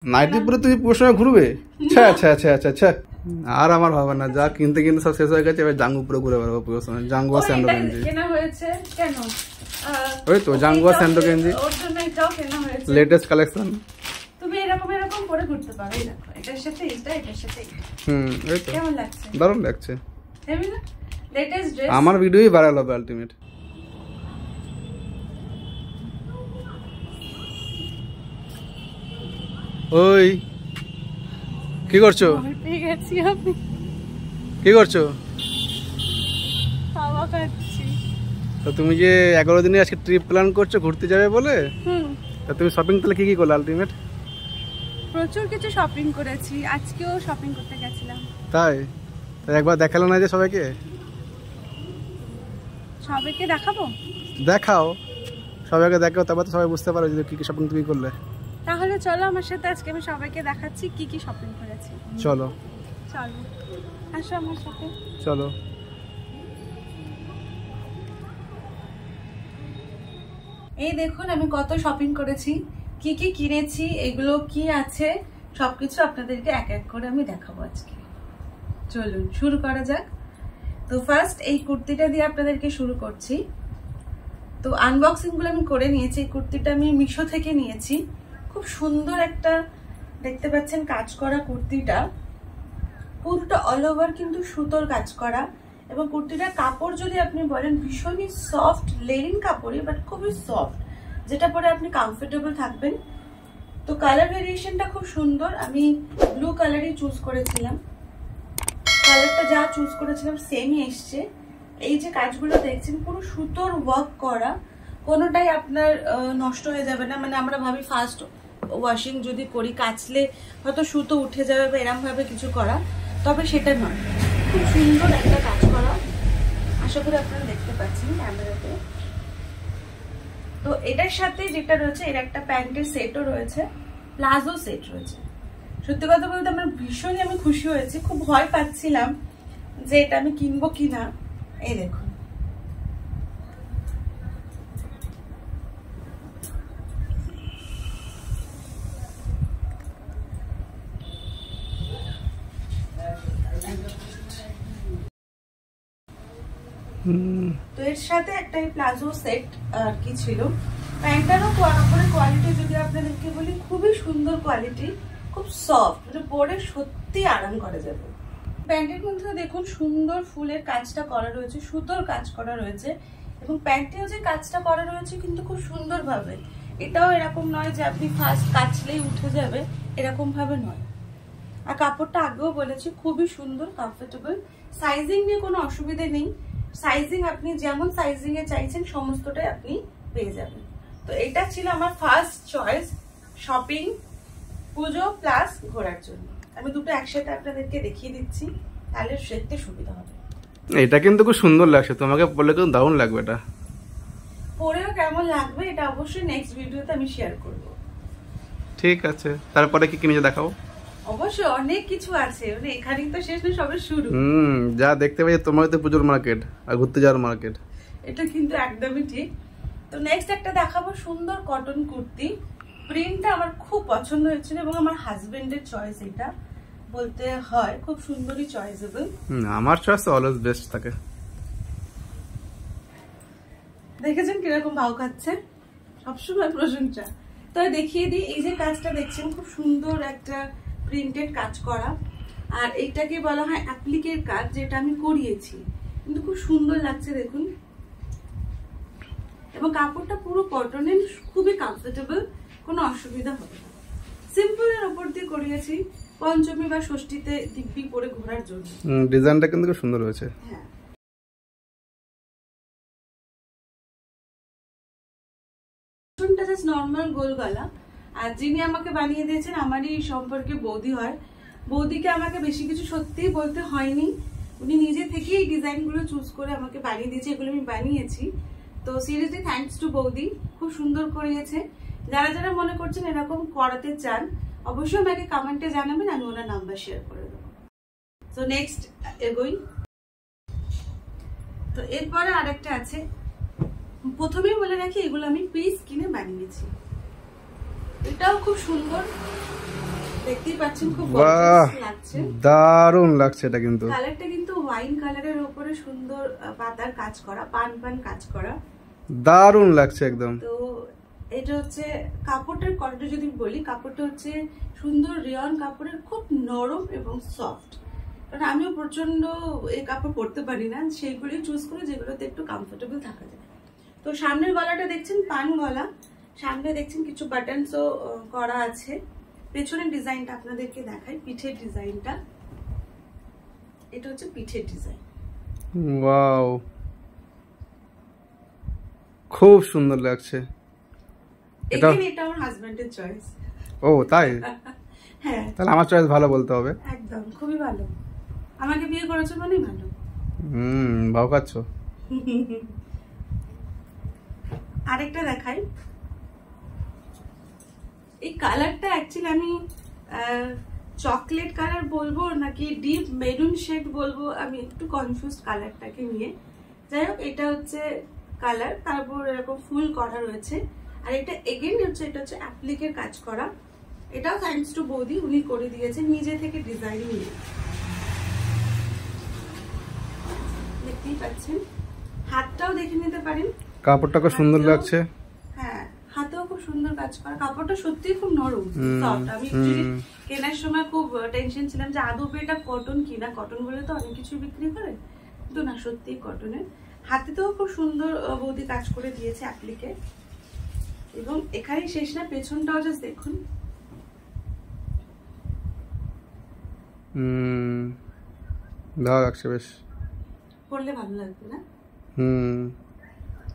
Nightie পরে তুই পুরো সময় ঘুরবে? আচ্ছা আর আমার হবে না, যা কিনতে কিনতে সব শেষ হয়ে গেছে, এবার জাঙ্গু পুরো ঘুরে বেড়াবো পুরো সময়। জাঙ্গু আর স্যান্ডো গেঞ্জি কেনা হয়েছে কেন? ওই তো জাঙ্গু আর স্যান্ডো গেঞ্জি ওর জন্য এটাও কেনা হয়েছে, লেটেস্ট কালেকশন। তুমি এরকম করে ঘুরতে পারো। এই দেখো, এটার সাথে এটা, এটার সাথে এটা। এই তো কেমন লাগছে? দারুণ লাগছে। হেভি না? Latest dress. আমার ভিডিওই ভাইরাল হবে আলটিমেট। ওই কি করছো? ঠিক আছে, আমি কি করছো? খাওয়া খাচ্ছি। তো তুমি যে 11 দিনে আজকে ট্রিপ প্ল্যান করছো ঘুরতে যাবে বলে, তা তুমি শপিং তাহলে কি করলে আলটিমেট? প্রচুর কিছু শপিং করেছি, আজকেও শপিং করতে গেছিলাম। তাই একবার দেখালো না যে সবাইকে? সবাইকে দেখাবো? দেখাও, সবাইকে দেখাও, তারপর তো সবাই বুঝতে পারো যে কি কি শপিং তুমি করলে। তাহলে চলো আমার সাথে, আজকে আমি সবাইকে দেখাচ্ছি কি কি শপিং করেছি। চলো আসো আমার সাথে। চলো। এই দেখুন আমি কত শপিং করেছি, কি কি কিনেছি, এগুলো কি আছে সবকিছু আপনাদেরকে এক এক করে আমি দেখাবো আজকে। চলুন শুরু করা যাক। তো ফার্স্ট এই কুর্তিটা দিয়ে আপনাদেরকে শুরু করছি। তো আনবক্সিং গুলো আমি করে নিয়েছি। এই কুর্তিটা আমি মিশো থেকে নিয়েছি। খুব সুন্দর একটা, দেখতে পাচ্ছেন কাজ করা কুর্তিটা, পুরোটা অল ওভার কিন্তু সুতোর কাজ করা, এবং কুর্তিটার কাপড় যদি আপনি বলেন ভীষণই সফট, লেনিন কাপড়ই, বাট খুবই সফট, যেটা পরে আপনি কমফোর্টেবল থাকবেন। তো কালার ভেরিয়েশনটা খুব সুন্দর। আমি ব্লু কালারই চুজ করেছিলাম, কালারটা যা চুজ করেছিলাম সেমই এসছে। এই যে কাজগুলো দেখছেন পুরো সুতোর ওয়ার্ক করা, কোনোটাই আপনার নষ্ট হয়ে যাবে না। মানে আমরা ভাবি ফার্স্ট ওয়াশিং যদি করি কাচলে হয়তো সুতো উঠে যাবে বা এরম ভাবে কিছু করা, তবে সেটা নয়। খুব সুন্দর একটা কাজ করা, আশা করি আপনারা দেখতে পাচ্ছেন ক্যামেরাতে। তো এটার সাথে যেটা রয়েছে, এর একটা প্যান্টের সেটও রয়েছে, প্লাজো সেট রয়েছে। সত্যি কথা বলতে আমার ভীষণই আমি খুশি হয়েছি। খুব ভয় পাচ্ছিলাম যে এটা আমি কিনবো কিনা। এই দেখুন, তো এর সাথে একটা প্লাজো সেট আর কি ছিল। প্যান্টটারও কাপড়ের কোয়ালিটি যদি আপনাদেরকে বলি, খুবই সুন্দর কোয়ালিটি, খুব সফট, মানে পরে সত্যি আরাম করা যাবে। প্যান্টের মধ্যে দেখুন সুন্দর ফুলের কাজটা করা রয়েছে, সুতোর কাজ করা রয়েছে, এবং প্যান্টেও যে কাজটা করা রয়েছে কিন্তু খুব সুন্দর ভাবে। এটাও এরকম নয় যে আপনি ফার্স্ট কাচলেই উঠে যাবে, এরকম ভাবে নয়। আর কাপড়টা আগেও বলেছি খুবই সুন্দর, কমফোর্টেবল। সাইজিং নিয়ে কোনো অসুবিধা নেই, সাইজিং আপনি যেমন সাইজিং এ চাইছেন সমস্তটাই আপনি পেয়ে যাবেন। তো এটা ছিল আমার ফার্স্ট চয়েস শপিং, পুজো প্লাস ঘোরার জন্য। আমি দুটো একসাথে আপনাদেরকে দেখিয়ে দিচ্ছি, তাহলে দেখতে সুবিধা হবে। এটা কিন্তু খুব সুন্দর লাগছে, তোমাকে বললে কিন্তু দারুণ লাগবে। এটা পরেও কেমন লাগবে এটা অবশ্যই নেক্সট ভিডিওতে আমি শেয়ার করব। ঠিক আছে, তারপরে কি কিনেছো দেখাও। অবশ্যই অনেক কিছু আছে, মানে এখানেই তো শেষ না, সবে শুরু। যা দেখতে পাই তোমার তো পুজোর মার্কেট আর ঘুরতে যাওয়ার মার্কেট, এটা কিন্তু একদমই ঠিক। তো নেক্সট একটা দেখাবো সুন্দর কটন কুর্তি। প্রিন্টটা আমার খুব পছন্দ হয়েছিল এবং আমার হাজবেন্ডের চয়েস, এটা বলতে হয় খুব সুন্দরই চয়েসেবল। আমার চয়েস অলওয়েজ বেস্ট থাকে। দেখেছেন কিরকম ভাও খাচ্ছে, সবসময় প্রশংসা। তো দেখিয়ে দিই, এই যে কাজটা দেখছেন খুব সুন্দর একটা প্রিন্টেড কাজ করা, আর এটাকে বলা হয় অ্যাপ্লিকের কাজ, যেটা আমি করিয়েছি, কিন্তু খুব সুন্দর লাগছে দেখুন। এবং কাপড়টা পুরো কটনের, খুবই কমফোর্টেবল, কোনো অসুবিধা হবে না। সিম্পলের উপর দিয়ে করিয়েছি, পঞ্চমী বা ষষ্ঠীতে দিব্যি পরে ঘোরার জন্য। ডিজাইনটা কিন্তু খুব সুন্দর হয়েছে। হ্যাঁ, নর্মাল গোল গলা। আর যিনি আমাকে বানিয়ে দিয়েছেন আমারই সম্পর্কে বৌদি হয়। বৌদিকে আমাকে বেশি কিছু সত্যিই বলতে হয়নি, উনি নিজে থেকেই এই ডিজাইন গুলো চুজ করে আমাকে বানিয়ে দিয়েছে, এগুলো আমি বানিয়েছি। তো সিরিয়াসলি থ্যাঙ্কস টু বৌদি, খুব সুন্দর করিয়েছে। যারা যারা মনে করছেন এরকম করাতে চান অবশ্যই আমাকে কমেন্টে জানাবেন, আমি ওনার নাম্বার শেয়ার করে দেবো। তো নেক্সট এগোই। তো এরপরে আরেকটা আছে, প্রথমেই বলে রাখি এগুলো আমি পিস কিনে বানিয়েছি। এটাও খুব সুন্দর, দেখতেই পাচ্ছেন খুব বাহ, গর্জিয়াস লাগছে। দারুণ লাগছে এটা কিন্তু। কালারটা কিন্তু ওয়াইন কালারের উপরে সুন্দর পাতার কাজ করা, পান কাজ করা, দারুণ লাগছে একদম। তো এটা হচ্ছে কাপড়টার কোয়ালিটি যদি বলি, কাপড়টা হচ্ছে সুন্দর রিয়ন কাপড়ের, খুব নরম এবং সফট। কারণ আমিও প্রচন্ড এই কাপড় পরতে পারি না, সেইগুলি চুজ করে যেগুলোতে একটু কমফোর্টেবল থাকা যায়। তো সামনের গলাটা দেখছেন পান গলা, সামনে দেখছেন কিছু বাটনসও করা আছে। পেছনের ডিজাইনটা আপনাদেরকে দেখাই, পিঠের ডিজাইনটা। এটা হচ্ছে পিঠের ডিজাইন। ওয়াও, খুব সুন্দর লাগছে। এটা আমার হাজবেন্ডের চয়েস। ও তাই? হ্যাঁ, তাহলে আমার চয়েস ভালো বলতে হবে। একদম খুবই ভালো, আমাকে বিয়ে করেছো মানেই ভালো। ভাও খাচ্ছ। আরেকটা দেখাই, এই কালারটা অ্যাকচুয়ালি আমি চকলেট কালার বলবো নাকি ডিপ মেরুন শেড বলবো, আমি একটু কনফিউজ কালারটাকে নিয়ে। যাই হোক, এটা হচ্ছে কালার, তারপর এরকম ফুল করা রয়েছে। আর এটা এগেইন হচ্ছে, এটা হচ্ছে অ্যাপ্লিকের কাজ করা। এটাও থ্যাঙ্কস টু বৌদি, উনি করে দিয়েছেন নিজে থেকে ডিজাইন নিয়ে। দেখতেই পাচ্ছেন, হাতটাও দেখে নিতে পারেন, কাপড়টা খুব সুন্দর লাগছে। হ্যাঁ, হাতেও খুব সুন্দর কাজ করা, কাপড়টা সত্যিই খুব নরম সফট। আমি অ্যাকচুয়ালি কেনার সময় খুব টেনশন ছিলাম যে আদৌ এটা কটন কিনা, কটন বলে তো অনেক কিছু বিক্রি করে, কিন্তু না, সত্যিই কটনের। হাতেতেও খুব সুন্দর বৌদি কাজ করে দিয়েছে অ্যাপ্লিকে। এবং এখানেই শেষ না, পেছনটাও জাস্ট দেখুন। ভালো লাগছে বেশ, পরলে ভালো লাগবে না?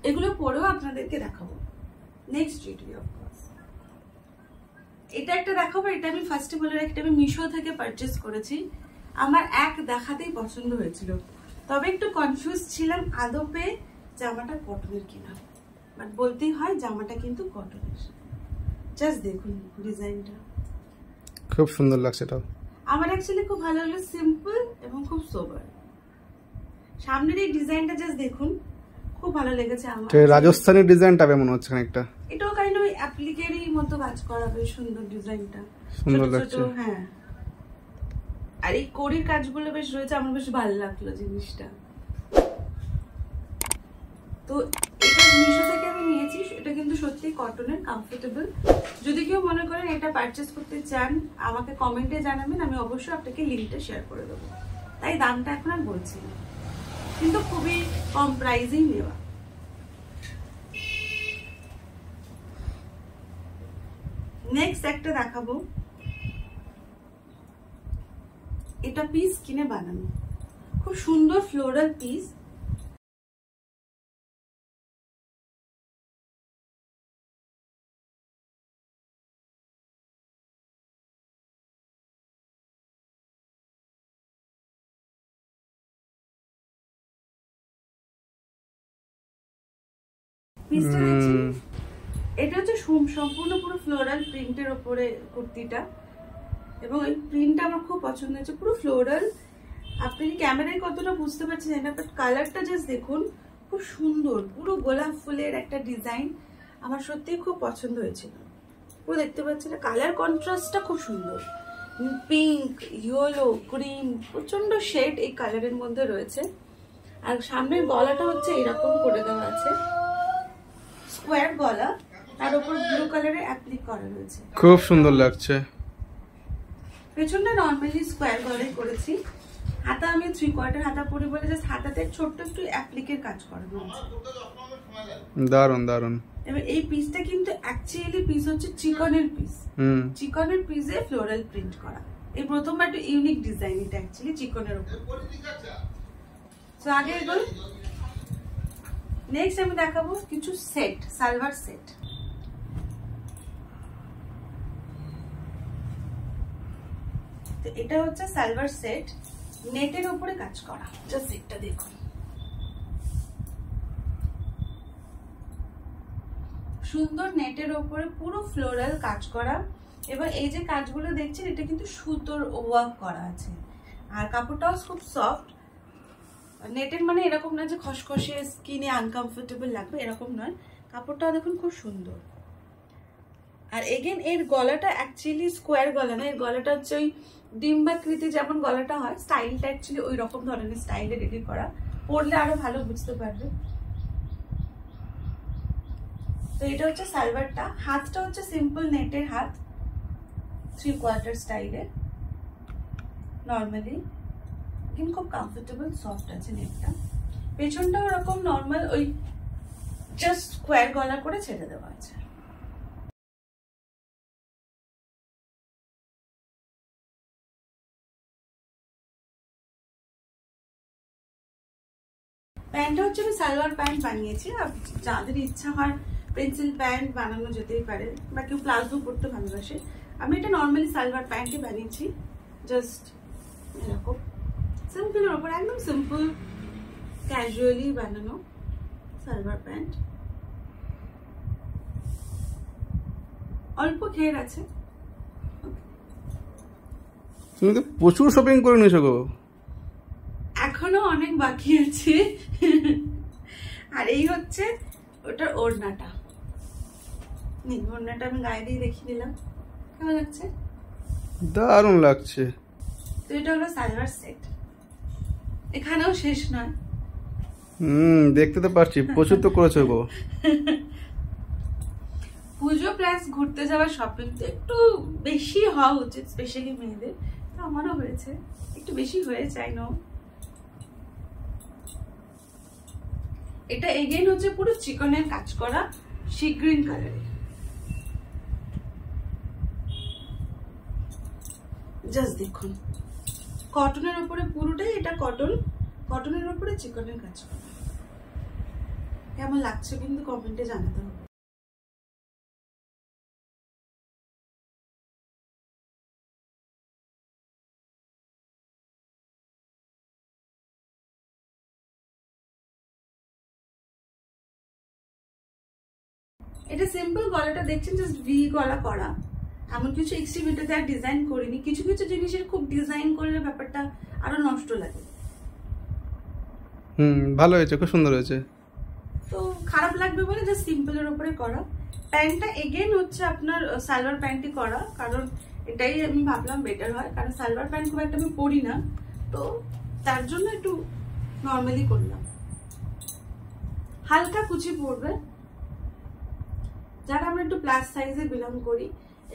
এগুলো পরেও আপনাদেরকে দেখাবো নেক্সট ভিডিও। এটা একটা দেখাবো, এটা আমি ফার্স্টে বলে রাখি, এটা আমি মিশো থেকে পারচেজ করেছি। আমার এক দেখাতেই পছন্দ হয়েছিল, তবে একটু কনফিউজ ছিলাম আদপে জামাটা কটনের কিনা, বাট বলতেই হয় জামাটা কিন্তু কটনের। জাস্ট দেখুন ডিজাইনটা, খুব সুন্দর লাগছে। এটাও আমার অ্যাকচুয়ালি খুব ভালো লাগলো, সিম্পল এবং খুব সোবার। সামনের এই ডিজাইনটা জাস্ট দেখুন, খুব ভালো লেগেছে আমার। রাজস্থানি ডিজাইনটা মনে হচ্ছে খানিকটা, এটাও কাইন্ড অফ অ্যাপ্লিকেরই মতো কাজ করা, বেশ সুন্দর ডিজাইনটা, সুন্দর লাগছে। হ্যাঁ, আর এই কড়ির কাজগুলো বেশ রয়েছে, আমার বেশ ভালো লাগলো জিনিসটা। তো এটা মিশো থেকে আমি নিয়েছি, এটা কিন্তু সত্যি কটনের, কমফোর্টেবল। যদি কেউ মনে করেন এটা পারচেজ করতে চান, আমাকে কমেন্টে জানাবেন, আমি অবশ্যই আপনাকে লিঙ্কটা শেয়ার করে দেবো। তাই দামটা এখন আর বলছি না, কিন্তু খুবই কম প্রাইসেই নেওয়া। নেক্সট একটা দেখাবো, এটা পিস কিনে বানানো, খুব সুন্দর ফ্লোরাল পিস। পিসটা দেখছেন, এটা হচ্ছে সম্পূর্ণ পুরো ফ্লোরাল প্রিন্টের উপরে কুর্তিটা, এবং এই প্রিন্টটা আমার খুব পছন্দ হয়েছে, পুরো ফ্লোরাল। আপনি ক্যামেরায় কতটা বুঝতে পারছেন না, বাট কালারটা জাস্ট দেখুন, খুব সুন্দর, পুরো গোলাপ ফুলের একটা ডিজাইন, আমার সত্যিই খুব পছন্দ হয়েছিল। পুরো দেখতে পাচ্ছেন কালার কন্ট্রাস্টটা খুব সুন্দর, পিঙ্ক, ইয়েলো, ক্রিম, প্রচন্ড শেড এই কালারের মধ্যে রয়েছে। আর সামনের গলাটা হচ্ছে এরকম করে দেওয়া আছে, স্কোয়ার গলা, তার উপর ব্লু কালারের অ্যাপ্লিক করা রয়েছে, খুব সুন্দর লাগছে। পেছনটা নরমালি স্কোয়ার গলাই করেছি। হাতা আমি 3/4 হাতা পরি বলে জাস্ট হাতাতে ছোট্ট একটু অ্যাপ্লিকের কাজ করা রয়েছে। দারুন দারুন। এবার এই পিসটা কিন্তু অ্যাকচুয়ালি পিস হচ্ছে চিকনের পিস, চিকনের পিসে ফ্লোরাল প্রিন্ট করা। এই প্রথমবার একটা ইউনিক ডিজাইন, এটা অ্যাকচুয়ালি চিকনের উপর। তো আগে এগুলো নেক্সট আমি দেখাবো কিছু সেট, সালোয়ার সেট। তো এটা হচ্ছে সালোয়ার সেট, নেটের উপরে কাজ করা, জাস্ট সেটটা দেখুন, সুন্দর নেটের উপরে পুরো ফ্লোরাল কাজ করা। এবার এই যে কাজগুলো দেখছেন, এটা কিন্তু সুতোর ওয়ার্ক করা আছে, আর কাপড়টাও খুব সফট। নেটের মানে এরকম না যে খসখসে স্কিনে আনকমফোর্টেবল লাগবে, এরকম নয়। কাপড়টাও দেখুন খুব সুন্দর। আর এগেন এর গলাটা অ্যাকচুয়ালি স্কোয়ার গলা না, এর গলাটা হচ্ছে ওই ডিম্বাকৃতি যেমন গলাটা হয়, স্টাইলটা অ্যাকচুয়ালি ওই রকম ধরনের স্টাইলে রেডি করা, পরলে আরো ভালো বুঝতে পারবে। তো এটা হচ্ছে সালোয়ারটা। হাতটা হচ্ছে সিম্পল নেটের হাত, 3/4 স্টাইলে নর্মালি, কিন্তু খুব কমফোর্টেবল সফট আছে নেটটা। পেছনটা ওরকম নর্মাল ওই জাস্ট স্কোয়ার গলা করে ছেড়ে দেওয়া আছে। প্যান্টটা হচ্ছে আমি সালোয়ার প্যান্ট বানিয়েছি, আর যাদের ইচ্ছা হয় পেন্সিল প্যান্ট বানানো যেতেই পারে, বা কেউ প্লাজো পরতে ভালোবাসে। আমি এটা নর্মালি সালোয়ার প্যান্টই বানিয়েছি, জাস্ট এরকম সিম্পলের ওপর, একদম সিম্পল ক্যাজুয়ালি বানানো সালোয়ার প্যান্ট। অল্প ঘের আছে। তুমি তো প্রচুর শপিং করে নিয়েছো গো। এখনো অনেক বাকি আছে। আর এই হচ্ছে ওটার ওড়নাটা, ওড়নাটা আমি গায়ে দিয়ে দেখিয়ে দিলাম, কেমন লাগছে? দারুণ লাগছে। তো এটা হলো সালোয়ার সেট, এখানেও শেষ নয়। দেখতে তো পারছি প্রচুর তো করেছো গো। পুজো প্লাস ঘুরতে যাওয়ার শপিং তো একটু বেশি হওয়া উচিত, স্পেশালি মেয়েদের। তো আমারও হয়েছে, একটু বেশি হয়ে যায় না। এটা এগেইন হচ্ছে পুরো চিকনের কাজ করা, সি গ্রিন কালারে। জাস্ট দেখুন, কটনের উপরে পুরোটাই, এটা কটনের উপরে চিকনের কাজ করা। কেমন লাগছে কিন্তু কমেন্টে জানাতে হবে। এটা সিম্পল গলাটা দেখছেন, জাস্ট ভি গলা করা, এমন কিছু এক্সট্রিম এটাতে আর ডিজাইন করিনি। কিছু কিছু জিনিসের খুব ডিজাইন করলে ব্যাপারটা আরো নষ্ট লাগে। ভালো হয়েছে, খুব সুন্দর হয়েছে। তো খারাপ লাগবে বলে জাস্ট সিম্পলের উপরে করা। প্যান্টটা এগেইন হচ্ছে আপনার সালোয়ার প্যান্টই করা, কারণ এটাই আমি ভাবলাম বেটার হয়, কারণ সালোয়ার প্যান্ট খুব একটা আমি পরি না, তো তার জন্য একটু নর্মালি করলাম। হালকা কুচি পড়বে, যারা আমরা একটু প্লাস সাইজে বিলং করি,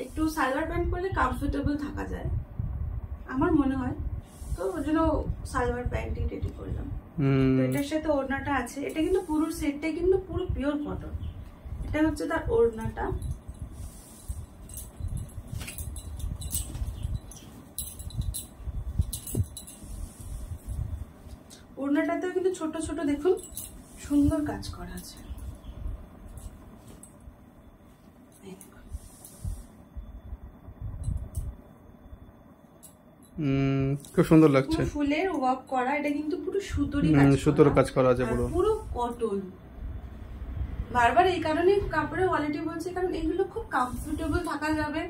একটু সালোয়ার প্যান্ট পরলে কমফোর্টেবল থাকা যায় আমার মনে হয়, তো ওই জন্য সালোয়ার প্যান্টই রেডি করলাম। এটার সাথে ওড়নাটা আছে, এটা কিন্তু পুরো সেটটাই কিন্তু পুরো পিওর কটন। এটা হচ্ছে তার ওড়নাটা। ওড়নাটাতেও কিন্তু ছোট ছোট দেখুন সুন্দর কাজ করা আছে। খুব সুন্দর লাগছে, ফুলের ওয়ার্ক করা, এটা কিন্তু পুরো সুতোরই কাজ, সুতোর কাজ করা আছে পুরো, পুরো কটন। বারবার এই কারণে কাপড়ের কোয়ালিটি বলছি, কারণ এগুলো খুব কমফোর্টেবল থাকা যাবে।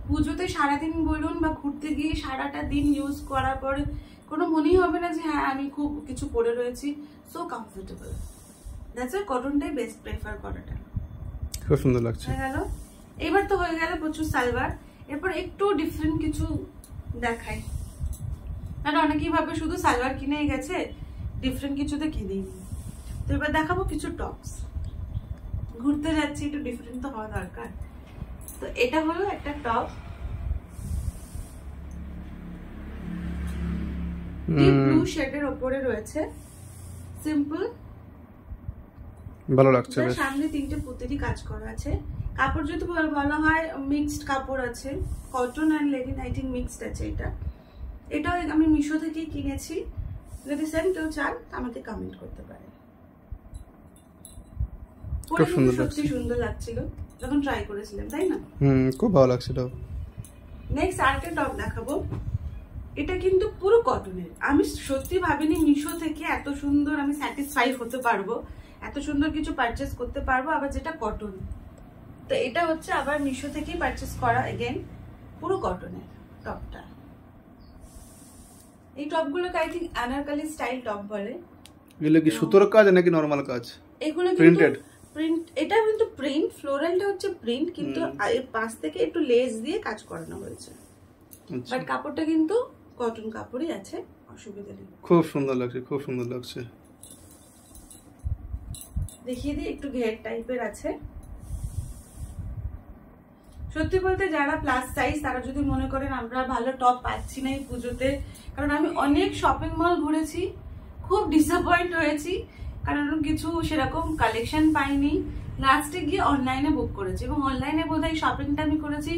পুজোতে সারাদিন বলুন বা ঘুরতে গিয়ে সারাটা দিন ইউজ করার পরে কোনো মনেই হবে না যে হ্যাঁ আমি খুব কিছু পরে রয়েছি। সো কমফোর্টেবল, দ্যাটস ওয়াই কটনটাই বেস্ট প্রেফার করাটা। খুব সুন্দর লাগছে। হয়ে গেল, এবার তো হয়ে গেল প্রচুর সালোয়ার। এরপর একটু ডিফারেন্ট কিছু দেখাই, কারণ অনেকেই ভাবে শুধু সালোয়ার কিনে গেছে, ডিফারেন্ট কিছুতে কিনেই নি। তো এবার দেখাবো কিছু টপস। ঘুরতে যাচ্ছি, একটু ডিফারেন্ট তো হওয়া দরকার। তো এটা হলো একটা টপ, ডিপ ব্লু শেডের উপরে রয়েছে, সিম্পল, ভালো লাগছে। সামনে 3টে পুঁতিরই কাজ করা আছে। কাপড় যদি বলা হয় মিক্সড কাপড় আছে, কটন অ্যান্ড লেডি নাইটিং মিক্সড আছে। এটা আমি মিশো থেকে কিনেছি, যদি সেম কেউ চান আমাকে কমেন্ট করতে পারে। খুব সুন্দর, সত্যি সুন্দর লাগছিল যখন ট্রাই করেছিলাম, তাই না? খুব ভালো লাগছে। নেক্সট আরেকটা টপ দেখাবো, এটা কিন্তু পুরো কটনের। আমি সত্যি ভাবিনি মিশো থেকে এত সুন্দর আমি স্যাটিসফাই হতে পারবো, এত সুন্দর কিছু পারচেস করতে পারবো, আবার যেটা কটন। তো এটা হচ্ছে আবার মিশো থেকেই পারচেস করা, এগেন পুরো কটনের টপটা। এই টপগুলোকে I think Anarkali style top বলে। এগুলো কি সুতোর কাজ নাকি নরমাল কাজ? এগুলো প্রিন্টেড প্রিন্ট, এটা কিন্তু প্রিন্ট, ফ্লোরালটা হচ্ছে প্রিন্ট, কিন্তু এর পাশ থেকে একটু লেস দিয়ে কাজ করানো হয়েছে। বাট কাপড়টা কিন্তু কটন কাপড়ই আছে, অসুবিধা নেই। খুব সুন্দর লাগছে, খুব সুন্দর লাগছে। দেখিয়ে দিই, একটু ঘের টাইপের আছে। সত্যি বলতে যারা প্লাস সাইজ তারা যদি মনে করেন আমরা ভালো টপ পাচ্ছি না এই পুজোতে, কারণ আমি অনেক শপিং মল ঘুরেছি, খুব ডিসঅ্যাপয়েন্ট হয়েছি, কারণ কিছু সেরকম কালেকশন পাইনি। লাস্টে গিয়ে অনলাইনে বুক করেছি, এবং অনলাইনে বোধহয় শপিংটা আমি করেছি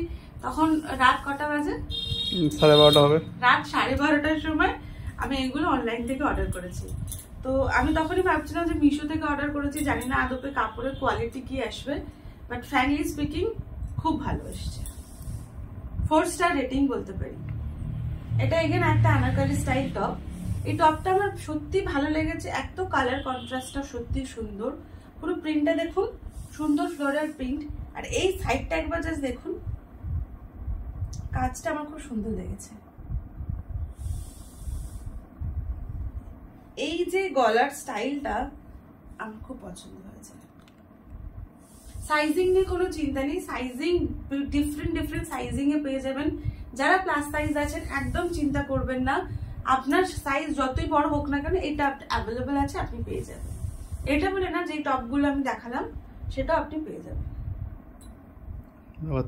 তখন রাত কটা বাজে, 12:30 হবে, রাত 12:30টার সময় আমি এগুলো অনলাইন থেকে অর্ডার করেছি। তো আমি তখনই ভাবছিলাম যে মিশো থেকে অর্ডার করেছি, জানি না আদপে কাপড়ের কোয়ালিটি কি আসবে, বাট ফ্র্যাঙ্কলি স্পিকিং খুব ভালো এসছে, 4 স্টার রেটিং বলতে পারি। এটা এগেন একটা আনারকলি স্টাইল টপ। এই টপটা আমার সত্যি ভালো লেগেছে, এত কালার কন্ট্রাস্টটা সত্যি সুন্দর, পুরো প্রিন্টটা দেখুন, সুন্দর ফ্লোরাল প্রিন্ট। আর এই সাইডটা একবার জাস্ট দেখুন, কাজটা আমার খুব সুন্দর লেগেছে। এই যে গলার স্টাইলটা আমার খুব পছন্দ হয়েছে। সাইজিং নিয়ে কোনো চিন্তা নেই, সাইজিং ডিফারেন্ট সাইজিং এ পেয়ে যাবেন। যারা প্লাস সাইজ আছেন একদম চিন্তা করবেন না, আপনার সাইজ যতই বড় হোক না কেন এটা অ্যাভেলেবল আছে, আপনি পেয়ে যাবেন। এটা বলে না যে টপগুলো আমি দেখালাম সেটা আপনি পেয়ে যাবেন।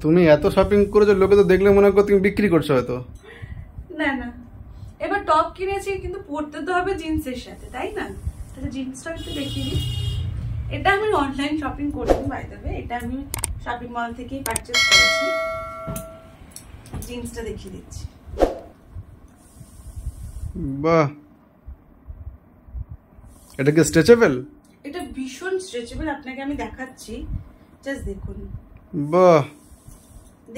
তুমি এত শপিং করেছো, লোকে তো দেখলে মনে করো তুমি বিক্রি করছো হয়তো। না না, এবার টপ কিনেছি কিন্তু পরতে তো হবে জিন্সের সাথে, তাই না? তাহলে জিন্সটা একটু দেখিয়ে দিই। এটা আমি অনলাইন শপিং করিনি বাই দ্য ওয়ে, এটা আমি শপিং মল থেকেই পারচেজ করেছি। জিন্সটা দেখিয়ে দিচ্ছি। বাহ, এটা কি স্ট্রেচেবল? এটা ভীষণ স্ট্রেচেবল, আপনাকে আমি দেখাচ্ছি, জাস্ট দেখুন। বাহ,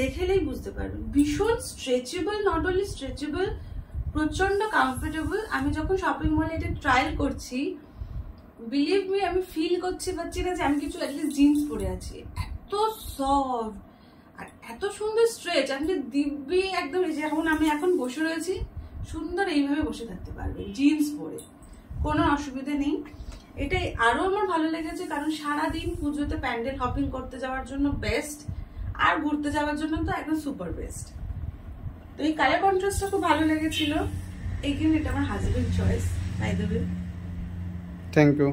দেখলেই বুঝতে পারবেন, ভীষণ স্ট্রেচেবল, নট অনলি স্ট্রেচেবল, প্রচন্ড কমফোর্টেবল। আমি যখন শপিং মলে এটা ট্রায়াল করছি, বিলিভ মি, আমি ফিল পাচ্ছি না যে আমি কিছু অ্যাটলিস্ট জিন্স পরে আছি। এত সফট আর এত সুন্দর স্ট্রেচ, আপনি দিব্যি একদম যেমন আমি এখন বসে রয়েছি সুন্দর এইভাবে বসে থাকতে পারবেন জিন্স পরে, কোনো অসুবিধা নেই। এটাই আরো আমার ভালো লেগেছে, কারণ সারাদিন পুজোতে প্যান্ডেল শপিং করতে যাওয়ার জন্য বেস্ট, আর ঘুরতে যাওয়ার জন্য তো একদম সুপার বেস্ট। তো এই কালার কন্ট্রাস্টটা খুব ভালো লেগেছিল। এইখানে এটা আমার husband choice by the way. Thank you.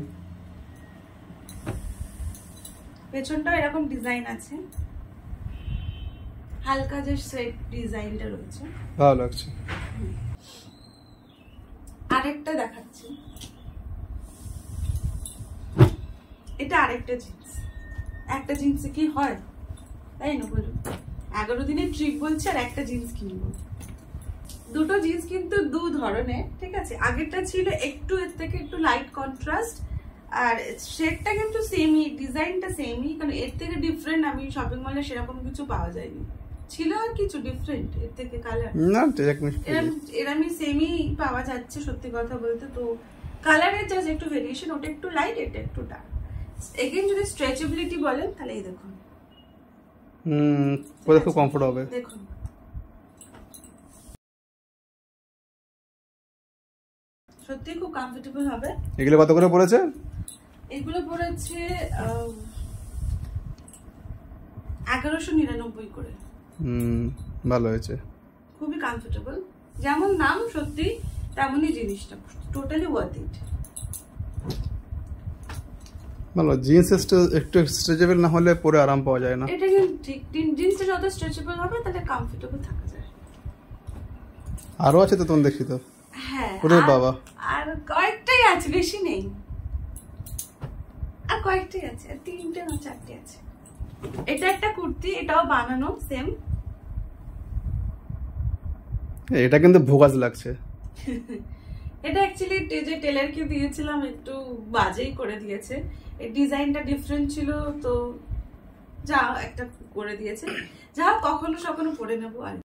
পেছনটাও এরকম ডিজাইন আছে, হালকা যে সেট ডিজাইনটা রয়েছে, ভালো লাগছে। আরেকটা দেখাচ্ছি, এটা আরেকটা জিন্স। একটা জিন্সে কি হয় তাই না বলুন, 11 দিনের ট্রিপ বলছে আর একটা জিন্স কিনবো। দুটো জিন্স কিন্তু দু ধরনের, ঠিক আছে? আগেরটা ছিল একটু এর থেকে একটু লাইট কন্ট্রাস্ট, আর শেডটা কিন্তু সেমই, ডিজাইনটা সেমই, কারণ এর থেকে ডিফারেন্ট আমি শপিং মলে সেরকম কিছু পাওয়া যায়নি। ছিল আর কিছু ডিফারেন্ট এর থেকে কালার না, এরকমই সেমই পাওয়া যাচ্ছে সত্যি কথা বলতে। তো কালারের জাস্ট একটু ভেরিয়েশন, ওটা একটু লাইট, এটা একটু ডার্ক। এগেইন যদি স্ট্রেচেবিলিটি বলেন তাহলে এই দেখুন, পরে খুব কমফোর্ট হবে। দেখুন সত্যি খুব কমফোর্টেবল হবে। এগুলো কত করে পড়েছে? এগুলো পড়েছে 1199 করে। ভালো হয়েছে, খুবই কমফোর্টেবল, যেমন নাম সত্যি তেমনই জিনিসটা, টোটালি ওয়ার্থ ইট। ভালো জিন্স একটু স্ট্রেচেবল না হলে পরে আরাম পাওয়া যায় না। এটা কিন্তু ঠিক, জিন্সটা যত স্ট্রেচেবল হবে তাহলে কমফোর্টেবল থাকা যায়। আরো আছে তো, তুমি দেখি তো। হ্যাঁ, ওরে বাবা, আর কয়েকটাই আছে, বেশি নেই, আর কয়েকটাই আছে, আর 3টে না 4টে আছে। এটা একটা কুর্তি, এটাও বানানো সেম। এটা কিন্তু ভোগাজ লাগছে। এটা অ্যাকচুয়ালি যে টেলারকে দিয়েছিলাম একটু বাজেই করে দিয়েছে, এই ডিজাইনটা ডিফারেন্ট ছিল তো যা একটা করে দিয়েছে, যা কখনো সখনো পরে নেবো। আর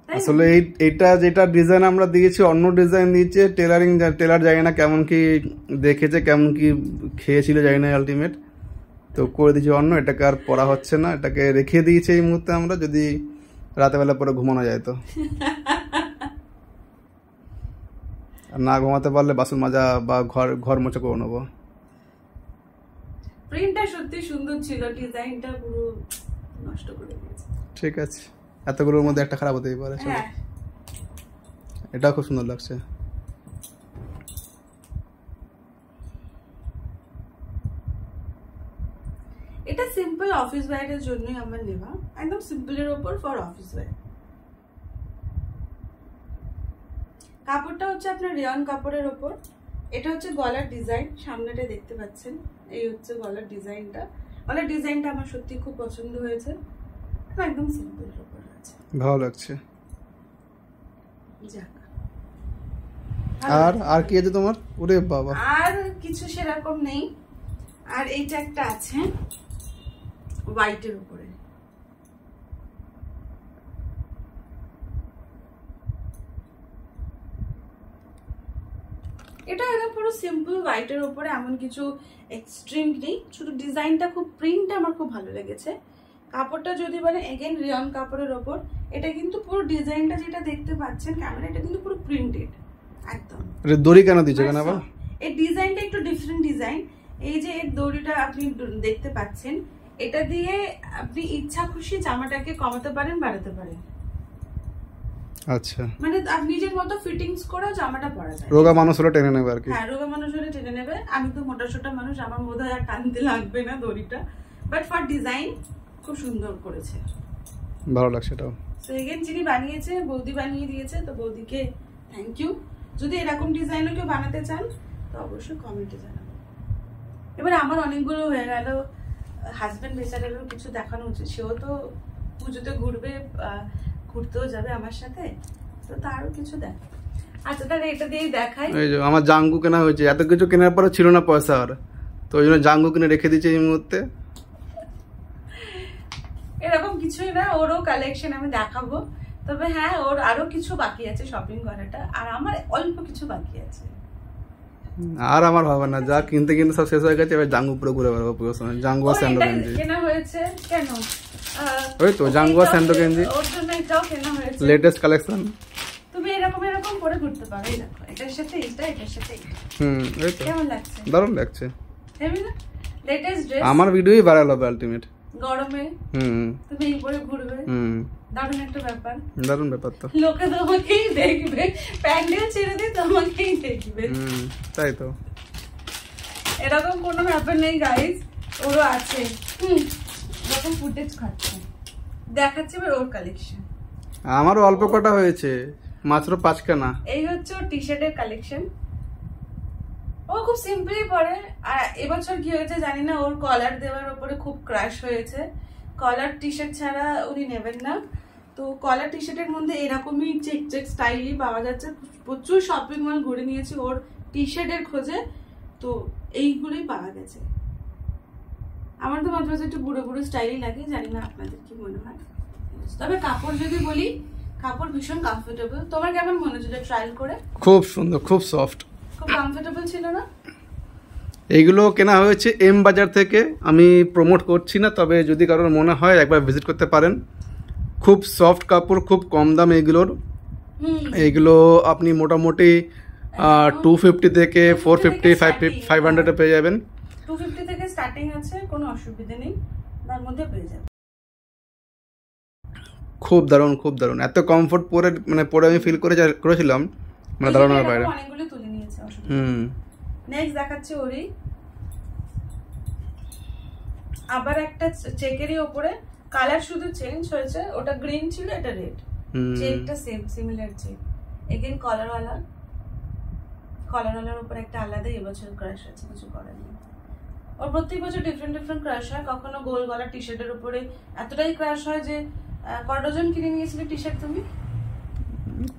আসলে এইটা যেটা ডিজাইন আমরা দিয়েছি, অন্য ডিজাইন দিয়েছে টেলার জানি না কেমন কি দেখেছে, কেমন কি খেয়েছিল জানি না, আলটিমেট তো করে দিয়েছি অন্য। এটাকে আর পরা হচ্ছে না, এটাকে রেখে দিয়েছি এই মুহূর্তে আমরা, যদি রাতেবেলা পরে ঘুমানো যায় তো। আর না ঘুমাতে পারলে বাসন মাজা বা ঘর মোছা করে নেবো। প্রিন্টটা সত্যি সুন্দর ছিল, ডিজাইনটা পুরো নষ্ট করে দিয়েছে। ঠিক আছে, এতগুলোর মধ্যে একটা খারাপ হতেই পারে। হ্যাঁ, এটাও খুব সুন্দর লাগছে। এটা সিম্পল অফিস ওয়্যারের জন্যই আমার নেওয়া, একদম সিম্পলের উপর ফর অফিস ওয়্যার। কাপড়টা হচ্ছে আপনার রেয়ন কাপড়ের উপর। এটা হচ্ছে গলার ডিজাইন, সামনেটা দেখতে পাচ্ছেন, এই হচ্ছে গলার ডিজাইনটা। গলার ডিজাইনটা আমার সত্যি খুব পছন্দ হয়েছে, একদম সিম্পলের উপর আছে, ভালো লাগছে। যাক, আর কি আছে তোমার? ওরে বাবা, আর কিছু সেরকম নেই। আর এইটা একটা আছে হোয়াইটের উপরে, এটা একদম পুরো সিম্পল হোয়াইটের উপরে, এমন কিছু এক্সট্রিম নেই, শুধু ডিজাইনটা খুব, প্রিন্টটা আমার খুব ভালো লেগেছে। কাপড়টা যদি বলে এগেন রেয়ন কাপড়ের ওপর, এটা কিন্তু পুরো ডিজাইনটা যেটা দেখতে পাচ্ছেন ক্যামেরা, এটা কিন্তু পুরো প্রিন্টেড একদম। এটা দড়ি কেন দিয়েছে কেন আবার? এই ডিজাইনটা একটু ডিফারেন্ট ডিজাইন। এই যে এর দড়িটা আপনি দেখতে পাচ্ছেন, এটা দিয়ে আপনি ইচ্ছা খুশি জামাটাকে কমাতে পারেন, বাড়াতে পারেন। আচ্ছা, মানে আপনি নিজের মতো ফিটিংস করে জামাটা পরা যায়। রোগা মানুষ হলে টেনে নেবে আর কি। হ্যাঁ, রোগা মানুষ হলে টেনে নেবে। আমি তো মোটা সোটা মানুষ, আমার বোধহয় আর টানতে লাগবে না দড়িটা, বাট ফর ডিজাইন খুব সুন্দর করেছে, ভালো লাগছে এটাও। সো এগেন যিনি বানিয়েছে বৌদি বানিয়ে দিয়েছে, তো বৌদিকে থ্যাংক ইউ। যদি এরকম ডিজাইনও কেউ বানাতে চান তো অবশ্যই কমেন্টে জানাবো। এবার আমার অনেকগুলো হয়ে গেল, হাজবেন্ড বেচারেরও কিছু দেখানো উচিত, সেও তো পুজোতে ঘুরবে, ঘুরতেও যাবে আমার সাথে, তো তারও কিছু দেখ। আচ্ছা, তাহলে এটা দিয়েই দেখাই। এই যে আমার জাঙ্গু কেনা হয়েছে, এত কিছু কেনার পরে ছিল না পয়সা আর, তো ওই জন্য জাঙ্গু কিনে রেখে দিয়েছে এই মুহূর্তে। এরকম কিছুই না, ওরও কালেকশন আমি দেখাবো, তবে হ্যাঁ ওর আরো কিছু বাকি আছে শপিং করাটা, আর আমার অল্প কিছু বাকি আছে। আর আমার হবে না, যা কিনতে কিনতে সব শেষ হয়ে গেছে, এবার জাঙ্গু পুরো ঘুরে বেড়াবো পুরো সময়। জাঙ্গু আর স্যান্ডো গেঞ্জি কেনা হয়েছে কেন? ওই তো জাঙ্গু আর স্যান্ডো গেঞ্জি, ওর জন্য এটাও কেনা হয়েছে, লেটেস্ট কালেকশন। তুমি এরকম এরকম করে ঘুরতে পারো, এই দেখো এটার সাথে এটা, এটার সাথে এটা। এই তো কেমন লাগছে? দারুণ লাগছে। হেভি না? লেটেস্ট ড্রেস, আমার ভিডিওই ভাইরাল হবে আলটিমেট। গরমে তুমি এই পরে ঘুরবে, দারুণ একটা ব্যাপার। দারুণ ব্যাপার তো, লোকে তোমাকেই দেখবে, প্যান্ডেল ছেড়ে দিয়ে তোমাকেই দেখবে। তাই তো, এরকম কোনো ব্যাপার নেই গাইস, ওরও আছে। যখন ফুটেজ খাচ্ছে দেখাচ্ছি এবার ওর কালেকশন। আমারও অল্প কটা হয়েছে, মাত্র 5 খানা। এই হচ্ছে ওর টি শার্টের কালেকশন, ও খুব সিম্পলি পরে। আর এবছর কি হয়েছে জানি না, ওর কলার দেওয়ার উপরে খুব ক্রাশ হয়েছে। কলার টি শার্ট ছাড়া উনি নেবেন না, তো কলার টি শার্টের মধ্যে এরকমই চেক চেক স্টাইলই পাওয়া যাচ্ছে। প্রচুর শপিং মল ঘুরে নিয়েছি ওর টি শার্টের খোঁজে, তো এইগুলোই পাওয়া গেছে। আমার তো মাত্র একটু বুড়ো বুড়ো স্টাইলই লাগে, জানি না আপনাদের কি মনে হয়। তবে কাপড় যদি বলি, কাপড় ভীষণ কমফোর্টেবল। তোমার কেমন মনে হচ্ছে ট্রায়াল করে? খুব সুন্দর, খুব সফট, খুব কমফোর্টেবল ছিল না? এইগুলো কেনা হয়েছে এম বাজার থেকে। আমি প্রমোট করছি না, তবে যদি কারোর মনে হয় একবার ভিজিট করতে পারেন। খুব সফট কাপড়, খুব কম দাম এইগুলোর। এইগুলো আপনি মোটামুটি 250 থেকে 450 500 পেয়ে যাবেন। 250 থেকে স্টার্টিং আছে, কোনো অসুবিধা নেই, তার মধ্যে পেয়ে যাবেন। খুব দারুণ, খুব দারুণ। এত কমফোর্ট পরে মানে পরে আমি ফিল করেছিলাম, মানে দারুণের বাইরে। অনেকগুলো তুলে নিয়েছে, নেক্সট দেখাচ্ছি ওরই আবার একটা চেকেরই উপরে, কালার শুধু চেঞ্জ হয়েছে, ওটা গ্রিন ছিল, এটা রেড। চেকটা সেম, সিমিলার চেক, এগেইন কলারওয়ালার উপর একটা আলাদা এবছর ক্রাশ আছে, কিছু করার নেই। ওর প্রত্যেক বছর ডিফারেন্ট ডিফারেন্ট ক্রাশ হয়। কখনো গোল গলা টি শার্টের উপরে এতটাই ক্রাশ হয় যে কত ডজন কিনে নিয়েছিলে টি শার্ট তুমি?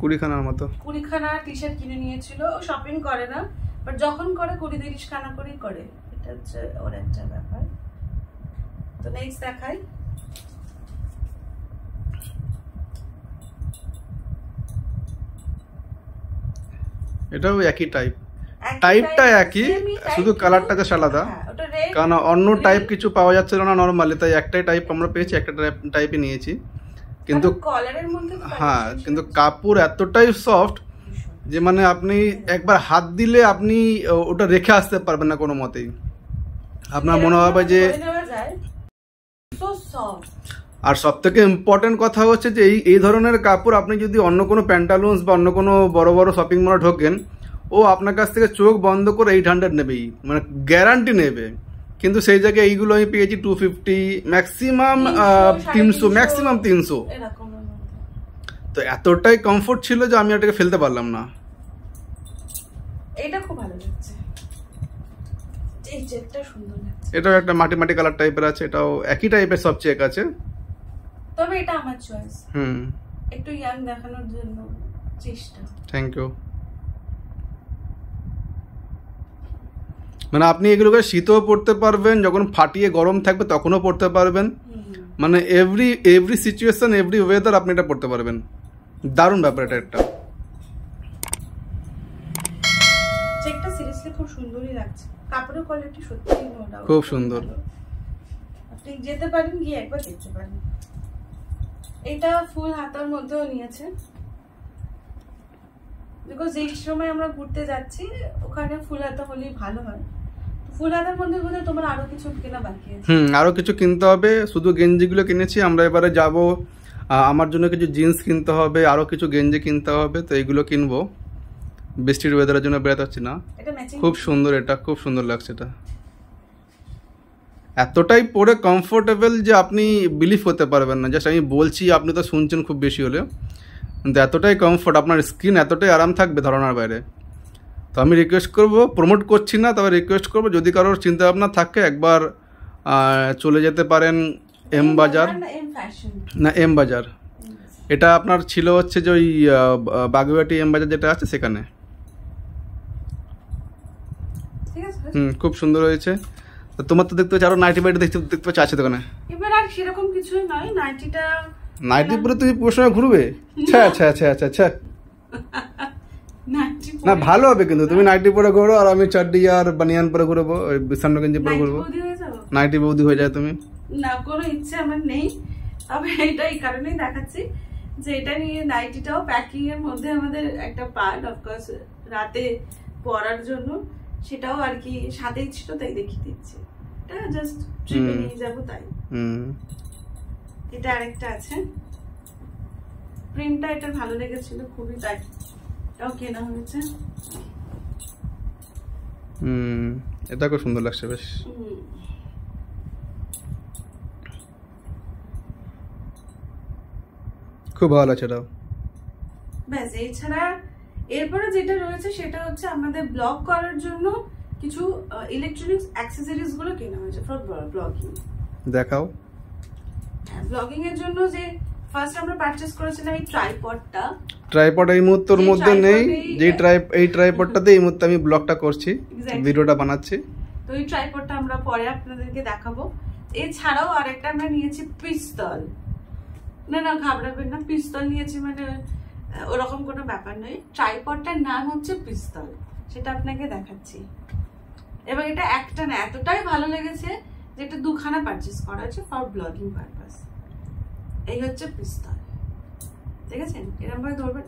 20 খানার মতো। 20 খানা টি শার্ট কিনে নিয়েছিল। ও শপিং করে না, বাট যখন করে 20-30 খানা করেই করে, এটা হচ্ছে ওর একটা ব্যাপার। তো নেক্সট দেখাই। এটাও একই টাইপটা একই, শুধু কালারটা জাস্ট আলাদা। কারণ অন্য টাইপ কিছু পাওয়া যাচ্ছিল না নরমালি, তাই একটাই টাইপ আমরা পেয়েছি, একটা টাইপই নিয়েছি। কিন্তু কলারের মধ্যে হ্যাঁ, কিন্তু কাপড় এতটাই সফট যে মানে আপনি একবার হাত দিলে আপনি ওটা রেখে আসতে পারবেন না কোনো মতেই। আপনার মনে হবে যে সো সফট। আর সব থেকে ইম্পর্টেন্ট কথা হচ্ছে যে এই ধরনের কাপড় আপনি যদি অন্য কোনো প্যান্টালুন্স বা অন্য কোনো বড় বড় শপিং মলে ঢোকেন, ও আপনার কাছ থেকে চোখ বন্ধ করে 800 নেবেই, মানে গ্যারান্টি নেবে। কিন্তু সেই জায়গায় এইগুলো আমি পেয়েছি 250, ম্যাক্সিমাম 300, ম্যাক্সিমাম 300। তো এতটাই কমফোর্ট ছিল যে আমি এটাকে ফেলতে পারলাম না। এটা খুব ভালো লাগছে, এই চেকটা সুন্দর লাগছে। এটাও একটা মাটি মাটি কালার টাইপের আছে, এটাও একই টাইপের সব চেক আছে, তবে এটা আমার চয়েস। হুম, একটু ইয়াং দেখানোর জন্য চেষ্টা। Thank you. মানে আপনি এগুলোকে শীতও পরতে পারবেন, যখন ফাটিয়ে গরম থাকবে তখনও পরতে পারবেন, মানে এভরি সিচুয়েশন, এভরি ওয়েদার আপনি এটা পরতে পারবেন। দারুণ ব্যাপার এটা একটা। চেকটা সিরিয়াসলি খুব সুন্দরই লাগছে, কাপড়ের কোয়ালিটি সত্যিই নো ডাউট খুব সুন্দর। আপনি যেতে পারেন, গিয়ে একবার দেখতে পারেন। এটা ফুল হাতার মধ্যেও নিয়েছে, বিকজ এই সময় আমরা ঘুরতে যাচ্ছি, ওখানে ফুল হাতা হলেই ভালো হয়। ফুল হাতার মধ্যে বোধহয় তোমার আরো কিছু কেনা বাকি আছে। আরো কিছু কিনতে হবে, শুধু গেঞ্জিগুলো কিনেছি। আমরা এবারে যাব, আমার জন্য কিছু জিন্স কিনতে হবে, আরো কিছু গেঞ্জি কিনতে হবে, তো এইগুলো কিনবো। বৃষ্টির ওয়েদারের জন্য বেরোতে পারছি না। খুব সুন্দর, এটা খুব সুন্দর লাগছে। এটা এতটাই পরে কমফোর্টেবল যে আপনি বিলিভ করতে পারবেন না। জাস্ট আমি বলছি, আপনি তো শুনছেন খুব বেশি হলে, কিন্তু এতটাই কমফোর্ট, আপনার স্কিন এতটাই আরাম থাকবে ধারণার বাইরে। তো আমি রিকোয়েস্ট করব, প্রমোট করছি না, তবে রিকোয়েস্ট করব যদি কারোর চিন্তা ভাবনা থাকে একবার চলে যেতে পারেন এম বাজার, না এম বাজার। এটা আপনার ছিল হচ্ছে যে ওই বাগুইআটি এম বাজার যেটা আছে সেখানে। খুব সুন্দর হয়েছে। তোমার তো দেখতে পাচ্ছি আরো নাইটি বাইটি দেখতে পাচ্ছি আছে দোকানে। এবার আর সেরকম কিছু নয়, নাইটি পরে তুমি পুরো সময় ঘুরবে? আচ্ছা আচ্ছা আচ্ছা আচ্ছা, না ভালো হবে কিন্তু তুমি নাইটি পরে ঘুরো আর আমি চাড্ডি আর বানিয়ান পরে ঘুরবো, ওই বিছান্ন গেঞ্জি পরে ঘুরবো। নাইটি বৌদি হয়ে যায় তুমি। না, কোনো ইচ্ছে আমার নেই, তবে এটা এই কারণেই দেখাচ্ছি যে এটা নিয়ে নাইটিটাও প্যাকিং এর মধ্যে আমাদের একটা পার্ট, অফকোর্স রাতে পরার জন্য, সেটাও আর কি সাথেই ছিল, তাই দেখিয়ে দিচ্ছি। এটা জাস্ট ট্রিপে নিয়ে যাবো তাই। এটা আরেকটা আছে, প্রিন্টটা এটা ভালো লেগেছিল খুবই, তাই এটাও কেনা হয়েছে। এটা খুব সুন্দর লাগছে বেশ। খুব ভালো লাগছে এটাও। ব্যাস, এছাড়া এরপরে যেটা রয়েছে সেটা হচ্ছে আমাদের ব্লগ করার জন্য কিছু ইলেকট্রনিক্স অ্যাক্সেসরিজ গুলো কেনা হয়েছে ফর ব্লগিং। দেখাও। ব্লগিং এর জন্য যে ফার্স্ট আমরা পারচেজ করেছিলাম এই ট্রাইপডটা। ট্রাইপড এই মুহূর্তের মধ্যে নেই, যে এই ট্রাইপডটাতে এই মুহূর্তে আমি ব্লগটা করছি, ভিডিওটা বানাচ্ছি। তো এই ট্রাইপডটা আমরা পরে আপনাদেরকে দেখাবো। এছাড়াও আরেকটা আমরা নিয়েছি পিস্তল। না না, ঘাবড়াবেন না, পিস্তল নিয়েছি মানে ওরকম কোনো ব্যাপার নয়। ট্রাইপডটার নাম হচ্ছে পিস্তল, সেটা আপনাকে দেখাচ্ছি। এবং এটা একটা না, এতটাই ভালো লেগেছে যে এটা দুখানা পারচেজ করা হয়েছে ফর ব্লগিং পারপাস। এই হচ্ছে পিস্তল, দেখেছেন? এরকম ভাবে ধরবেন,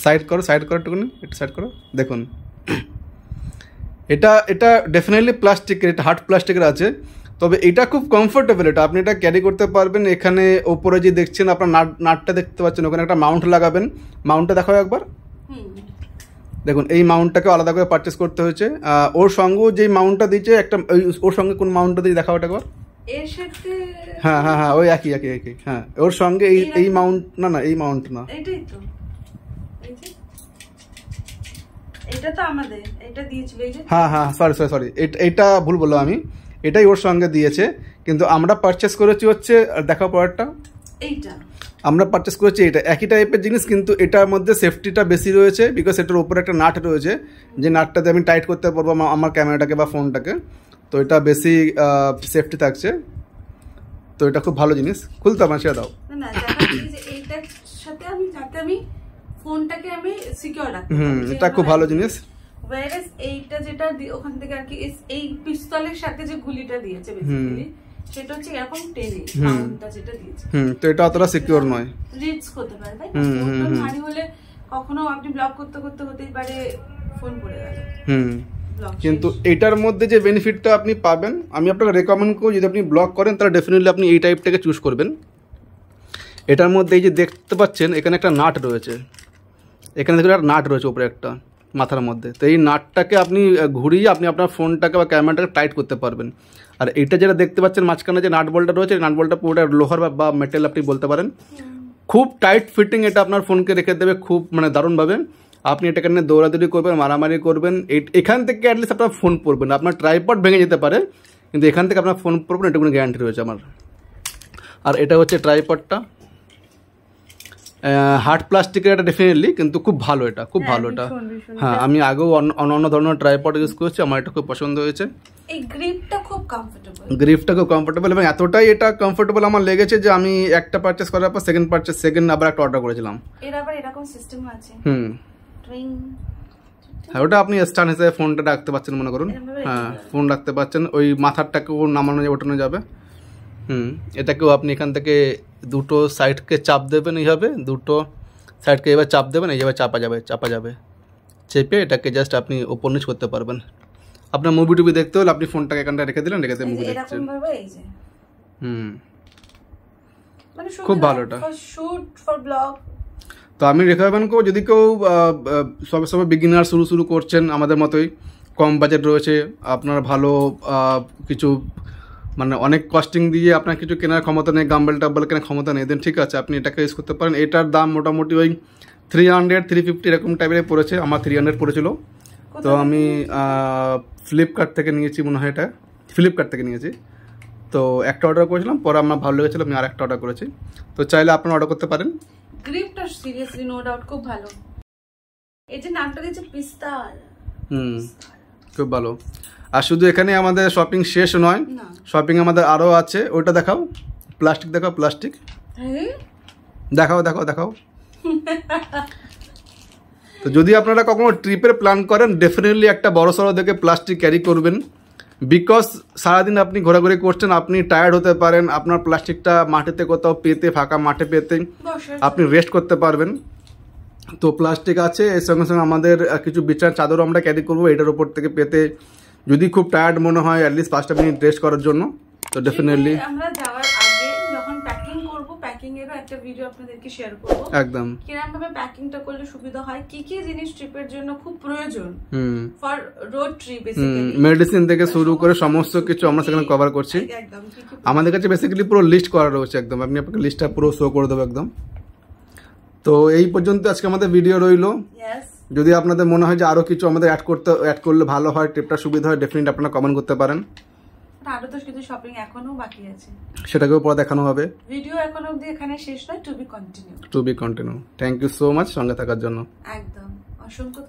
সাইড করো, সাইড করো, একটুখানি একটু সাইড করো। দেখুন, এটা ডেফিনেটলি প্লাস্টিকের, এটা হার্ড প্লাস্টিকের আছে, তবে এটা খুব কমফোর্টেবল। এটা আপনি এটা ক্যারি করতে পারবেন। এখানে ওপরে যে দেখছেন আপনার নাটটা দেখতে পাচ্ছেন, ওখানে একটা মাউন্ট লাগাবেন। মাউন্টটা দেখাও একবার। দেখুন, এই মাউন্টটাকে আলাদা করে পারচেস করতে হয়েছে। ওর সঙ্গেও যে মাউন্টটা দিয়েছে একটা, ওর সঙ্গে কোন মাউন্টটা দিয়ে দেখাও এটা একবার। এর সাথে হ্যাঁ হ্যাঁ হ্যাঁ, ওই একই। হ্যাঁ, ওর সঙ্গে এই মাউন্ট, না এই মাউন্ট না, এটাই তো, এটা তো আমাদের এটা দিয়েছিল এই যে। হ্যাঁ, সরি, এটা ভুল বললাম আমি, এটাই ওর সঙ্গে দিয়েছে। কিন্তু আমরা পারচেস করেছি হচ্ছে, দেখাও পরেরটা। এইটা আমরা পারচেস করেছি, এটা একই টাইপের জিনিস, কিন্তু এটার মধ্যে সেফটিটা বেশি রয়েছে, বিকজ এটার উপরে একটা নাট রয়েছে, যে নাটটাতে আমি টাইট করতে পারবো আমার ক্যামেরাটাকে বা ফোনটাকে। তো এটা বেশি সেফটি থাকছে, তো এটা খুব ভালো জিনিস। খুলতে আমার সেটা দাও। না, এইটার সাথে আমি যাতে আমি ফোনটাকে আমি সিকিউর রাখতে পারি, এটা খুব ভালো জিনিস। ওয়্যারএস এইটা যেটা ওখান থেকে আর কি, এই পিস্তলের সাথে যে গুলিটা দিয়েছে বেসিক্যালি, সেটা হচ্ছে এরকম টেনে মাউন্টটা যেটা দিয়েছে। তো এটা অতটা সিকিউর নয়, রিস্ক হতে পারে, তাই না? ভারী হলে কখনো আপনি ব্লক করতে করতে হতেই পারে ফোন পড়ে গেল। কিন্তু এটার মধ্যে যে বেনিফিটটা আপনি পাবেন, আমি আপনাকে রেকমেন্ড করব যদি আপনি ব্লগ করেন তাহলে ডেফিনেটলি আপনি এই টাইপটাকে চুজ করবেন। এটার মধ্যে এই যে দেখতে পাচ্ছেন এখানে একটা নাট রয়েছে, এখানে দেখুন একটা নাট রয়েছে উপরে একটা মাথার মধ্যে। তো এই নাটটাকে আপনি ঘুরিয়ে আপনি আপনার ফোনটাকে বা ক্যামেরাটাকে টাইট করতে পারবেন। আর এটা যেটা দেখতে পাচ্ছেন মাঝখানে যে নাট বলটা রয়েছে, নাট বলটা পুরোটা লোহার বা মেটাল আপনি বলতে পারেন। খুব টাইট ফিটিং, এটা আপনার ফোনকে রেখে দেবে খুব মানে দারুণভাবে। আপনি এটাকে নিয়ে দৌড়াদৌড়ি করবেন, মারামারি করবেন, এখান থেকে অ্যাটলিস্ট আপনার ফোন পড়বেন। আপনার ট্রাইপড ভেঙে যেতে পারে কিন্তু এখান থেকে আপনার ফোন পড়বেন, এটা কোনো গ্যারান্টি রয়েছে আমার। আর এটা হচ্ছে ট্রাইপডটা, হার্ড প্লাস্টিকের, এটা ডেফিনেটলি কিন্তু খুব ভালো, এটা খুব ভালো এটা। হ্যাঁ, আমি আগেও অন্য ধরনের ট্রাইপড ইউজ করেছি, আমার এটা খুব পছন্দ হয়েছে। এই গ্রিপটা খুব কমফোর্টেবল, গ্রিপটা খুব কমফোর্টেবল এবং এতটাই এটা কমফোর্টেবল আমার লেগেছে যে আমি একটা পারচেস করার পর সেকেন্ড আবার একটা অর্ডার করেছিলাম। এর আবার এরকম সিস্টেম আছে। হ্যাঁ, ওটা আপনি স্ট্যান্ড হিসেবে ফোনটা রাখতে পারছেন মনে করুন। হ্যাঁ, ফোন রাখতে পারছেন, ওই মাথারটাকেও নামানো যাবে, ওঠানো যাবে। এটাকেও আপনি এখান থেকে দুটো সাইডকে চাপ দেবেন, এইভাবে দুটো সাইডকে এবার চাপ দেবেন, এইভাবে চাপা যাবে, চেপে এটাকে জাস্ট আপনি ওপর নিচ করতে পারবেন। আপনার মুভি টুভি দেখতে হলে আপনি ফোনটাকে এখানটা রেখে দিলেন, রেখে মুভি দেখছেন। খুব ভালো এটা। তো আমি রেকমেন্ড করবো যদি কেউ সবে বিগিনার শুরু করছেন আমাদের মতোই, কম বাজেট রয়েছে, আপনার ভালো কিছু মানে অনেক কস্টিং দিয়ে আপনার কিছু কেনার ক্ষমতা নেই, গাম্বেল টাম্বেল কেনার ক্ষমতা নেই, দেন ঠিক আছে আপনি এটাকে ইউজ করতে পারেন। এটার দাম মোটামুটি ওই 300-350 এরকম টাইপের পড়েছে, আমার 300 পড়েছিল। তো আমি ফ্লিপকার্ট থেকে নিয়েছি মনে হয়, এটা ফ্লিপকার্ট থেকে নিয়েছি। তো একটা অর্ডার করেছিলাম, পরে আমার ভালো লেগেছিলো, আমি আরেকটা অর্ডার করেছি। তো চাইলে আপনারা অর্ডার করতে পারেন। গ্রিপটা সিরিয়াসলি নো ডাউট খুব ভালো। এই যে নামটা দিয়েছে পিস্তাল, খুব ভালো। আর শুধু এখানে আমাদের শপিং শেষ নয়, শপিং আমাদের আরও আছে। ওইটা দেখাও, প্লাস্টিক দেখাও, প্লাস্টিক দেখাও। তো যদি আপনারা কখনো ট্রিপের প্ল্যান করেন ডেফিনেটলি একটা বড় সড়ো দেখে প্লাস্টিক ক্যারি করবেন, বিকজ সারাদিন আপনি ঘোরাঘুরি করছেন, আপনি টায়ার্ড হতে পারেন, আপনার প্লাস্টিকটা মাটিতে কোথাও পেতে, ফাঁকা মাঠে পেতে আপনি রেস্ট করতে পারবেন। তো প্লাস্টিক আছে, এর সঙ্গে সঙ্গে আমাদের কিছু বিছানার চাদরও আমরা ক্যারি করবো এটার উপর থেকে পেতে, যদি খুব টায়ার্ড মনে হয় অ্যাটলিস্ট 5 মিনিট রেস্ট করার জন্য। তো ডেফিনেটলি আমরা যাওয়ার আগে যখন প্যাকিং করব, প্যাকিং এরও একটা ভিডিও আপনাদেরকে শেয়ার করব, একদম কিরকম ভাবে প্যাকিংটা করলে সুবিধা হয়, কি কি জিনিস ট্রিপের জন্য খুব প্রয়োজন for road trip, basically medicine থেকে শুরু করে সমস্ত কিছু আমরা সেখানে কভার করছি। একদম আমাদের কাছে বেসিক্যালি পুরো লিস্ট করা রয়েছে, একদম আমি আপনাকে লিস্টটা পুরো শো করে দেবো একদম। তো এই পর্যন্ত আজকে আমাদের ভিডিও রইলো। যদি আপনাদের মনে হয় যে আরো কিছু আমাদের অ্যাড করলে ভালো হয়, ট্রিপটা সুবিধা হয়, ডেফিনেটলি আপনারা কমেন্ট করতে পারেন। আরো তো কিছু শপিং এখনো বাকি আছে, সেটাকেও পরে দেখানো হবে। ভিডিও এখনো অবধি এখানে শেষ নয়, to be continue. Thank you so much সঙ্গে থাকার জন্য। একদম অসংখ্য